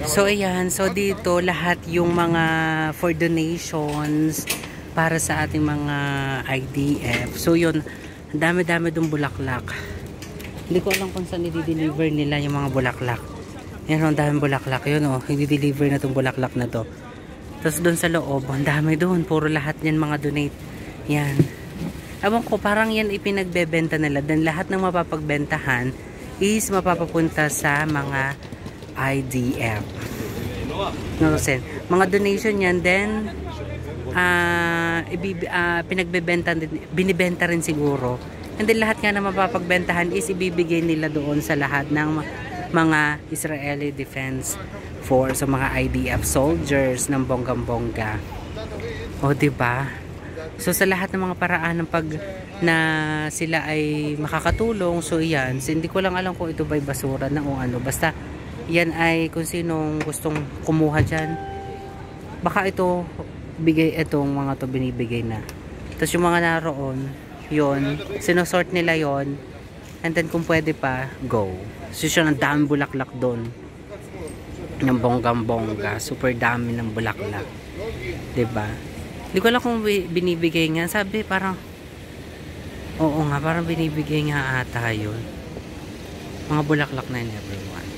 So ayan, so dito lahat yung mga for donations para sa ating mga IDF. So yun, ang dami-dami dong bulaklak. Hindi ko alam kung saan i-deliver nila yung mga bulaklak. Yan, ang daming bulaklak yun, oh. I-deliver na tong bulaklak na to. Tapos doon sa loob, ang dami doon, puro lahat yan mga donate. Yan. Ewan ko, parang yan ipinagbebenta nila. Dan lahat ng mapapagbentahan is mapapapunta sa mga IDF. No, mga donation yan, then pinagbebenta din, binibenta rin siguro. And then lahat nga na mapapagbentahan is ibibigay nila doon sa lahat ng mga Israeli Defense Force o mga IDF soldiers ng bonggang-bongga. O diba? So sa lahat ng mga paraan ng pag na sila ay makakatulong, so yan. So, hindi ko lang alam kung ito ba'y basura na o ano. Basta yan ay kung sinong gustong kumuha dyan. Baka ito bigay, itong mga to binibigay na. Tapos yung mga naroon, yon, sinosort nila yon, and then kung pwede pa, go. So siya, ang daming bulaklak doon ng bonggang-bongga, super dami ng bulaklak, diba? Hindi ko alam kung binibigay nga, sabi parang oo nga, parang binibigay nga ata yun, mga bulaklak na yun everyone.